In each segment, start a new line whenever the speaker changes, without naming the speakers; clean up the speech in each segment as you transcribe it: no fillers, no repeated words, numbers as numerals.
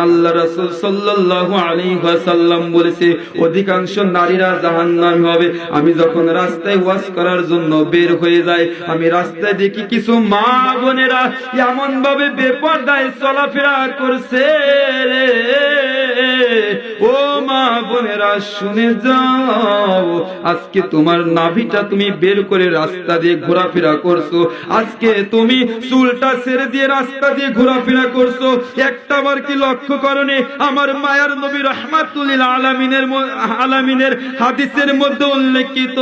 আল্লাহ রাসূল সাল্লাল্লাহু আলাইহি ওয়াসাল্লাম বলেছে অধিকাংশ নারীরা জাহান্নামী হবে। আমি যখন রাস্তায় ওয়াজ করার জন্য বের হয়ে যাই, আমি রাস্তায় দেখি কিছু মা বোনেরা এমন ভাবে বেপরদায় চলাফেরা করছে। ও মা বোনেরা শুনে যাও, আজকে তোমার নাভিটা তুমি বের করে রাস্তা দিয়ে ঘোরাফেরা করছো, আজকে তুমি চুলটা ছেড়ে দিয়ে রাস্তা দিয়ে ঘোরাফেরা করছো। একটাবার কি লক্ষ্য করনি আমার মায়ার নবী রাহমাতুল আলামিনের হাদিসের মধ্যে উল্লেখিত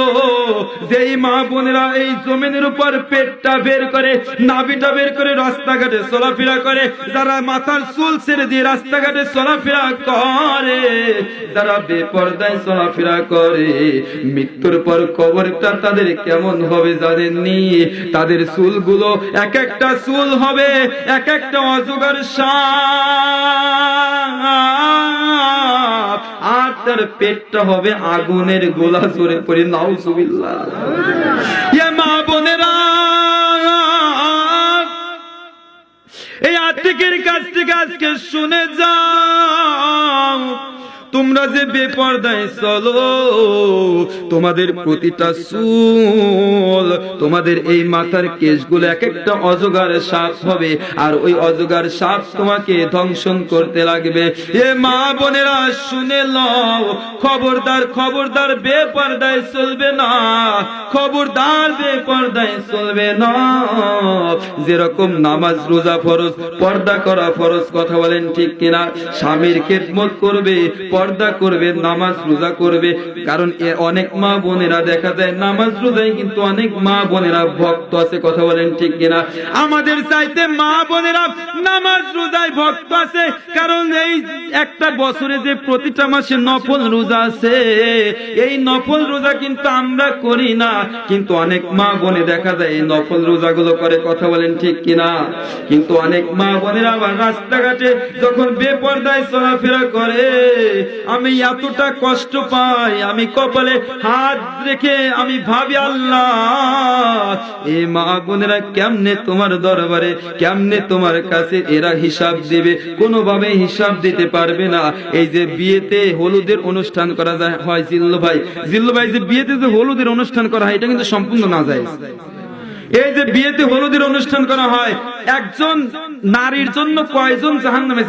যে এই মা বোনেরা এই জমিনের উপর পেটটা বের করে নাভিটা বের করে রাস্তাঘাটে চলাফেরা করে, যারা মাথার চুল ছেড়ে দিয়ে রাস্তাঘাটে চলাফেরা করে, যারা বেপরদায় চলাফেরা করে, মৃত্যুর পর কবরটা তাদের কেমন হবে জানেননি? তাদের চুলগুলো এক একটা চুল হবে এক একটা অজগর সাপ, আর তার পেটটা হবে আগুনের গোলা। জোরে পড়ে নাউজুবিল্লাহ। ইয়া মা বোনেরা, এই আতিকের কাছ থেকে আজকে শুনে যাও, তোমরা যে বেপরদায় চলো, তোমাদের প্রতিটা চুল, তোমাদের এই মাথার কেশগুলো এক একটা অজগর সাপ হবে, আর ওই অজগর সাপ তোমাকে ধ্বংসন করতে লাগবে। এ মা বোনেরা শুনে লও, খবরদার খবরদার বেপরদায় চলবে না, খবরদার বেপরদায় চলবে না। যেরকম নামাজ রোজা ফরজ, পর্দা করা ফরজ, কথা বলেন ঠিক কিনা? স্বামীর খেদমত করবে, পর্দা করবে, নামাজ রোজা করবে। কারণ অনেক মা বোনেরা দেখা যায় নামাজ রোজায় কিন্তু অনেক মা বোনেরা ভক্ত আছে, কথা বলেন ঠিক কিনা? আমাদের চাইতে মা বোনেরা নামাজ রোজায় ভক্ত আছে, কারণ এই একটা বছরে যে প্রতিটা মাসে নফল রোজা আছে, এই নফল রোজা কিন্তু আমরা করি না, কিন্তু অনেক মা বোনে দেখা যায় এই নফল রোজাগুলো করে, কথা বলেন ঠিক কিনা? কিন্তু অনেক মা বোনেরা আবার রাস্তাঘাটে যখন বেপরদায় চলাফেরা করে, আমি এতটা কষ্ট পাই, আমি কপালে হাত রেখে আমি ভাবি আল্লাহ, এই মা বোনেরা কেমনে তোমার দরবারে, কেমনে তোমার কাছে এরা হিসাব দিবে? কোনোভাবে হিসাব দিতে পারবে না। এই যে বিয়েতে হলুদের অনুষ্ঠান করা যায় হয়, জিল্লু ভাই যে বিয়েতে যে হলুদের অনুষ্ঠান করা হয়, এটা কিন্তু সম্পূর্ণ নাজায়েজ। এই যে বিয়েতে হলুদের অনুষ্ঠান করা হয়, একজন নারীর জন্য কয়জন জাহান্নামে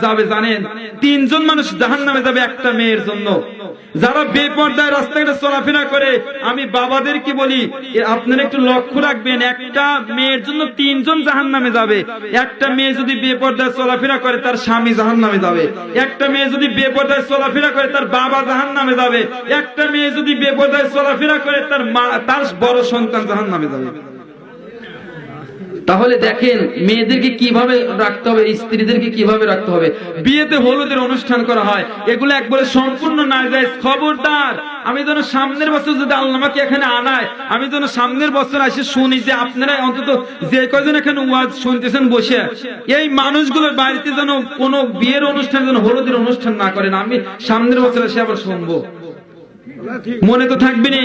যাবে জানেন? 3 জন মানুষ জাহান্নামে যাবে একটা মেয়ের জন্য। যারা বেপরদায় রাস্তাঘাটে চলাফেরা করে, আমি বাবাদেরকে বলি আপনারা একটু লক্ষ্য রাখবেন, একটা মেয়ের জন্য 3 জন জাহান্নামে যাবে। একটা মেয়ে যদি বেপরদায় চলাফেরা করে তার স্বামী জাহান্নামে যাবে, একটা মেয়ে যদি বেপরদায় চলাফেরা করে তার বাবা জাহান্নামে যাবে, একটা মেয়ে যদি বেপরদায় চলাফেরা করে তার মা, তার বড় সন্তান জাহান্নামে যাবে। তাহলে দেখেন মেয়েদেরকে কিভাবে রাখতে হবে, স্ত্রীদেরকে কিভাবে রাখতে হবে। বিয়েতে হলুদের অনুষ্ঠান করা হয়, এগুলো একবারে সম্পূর্ণ নাজায়েজ। খবরদার, আমি যেন সামনের বছর যদি আল্লাহ আমাকে এখানে আনায়, আমি যেন সামনের বছর এসে শুনি যে আপনারা অন্তত যে কয়জন এখানে ওয়াজ শুনতেছেন বসে, এই মানুষগুলোর বাড়িতে যেন কোনো বিয়ের অনুষ্ঠান যেন হলুদের অনুষ্ঠান না করেন। আমি সামনের বছর এসে আবার শুনবো, মনে তো থাকবে না।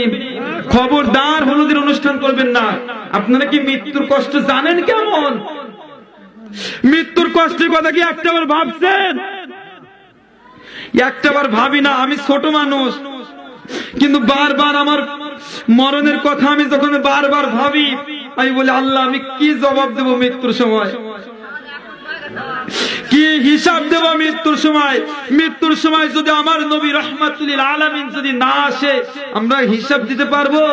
খবরদার হলুদের অনুষ্ঠান করবেন না। আপনারা কি মৃত্যুর কষ্ট জানেন কেমন? মৃত্যুর কষ্টের কথা কি একটাবার ভাবছেন? একটাবার ভাবি না। আমি ছোট মানুষ, কিন্তু বারবার আমার মরণের কথা আমি যখন বারবার ভাবি, আমি বলি আল্লাহ আমি কি জবাব দেব মৃত্যুর সময়, কি হিসাব দেব মৃত্যুর সময়? মৃত্যুর সময় যদি আমার নবী রাহমাতুল আলামিন যদি না আসে, আমরা হিসাব দিতে পারবো?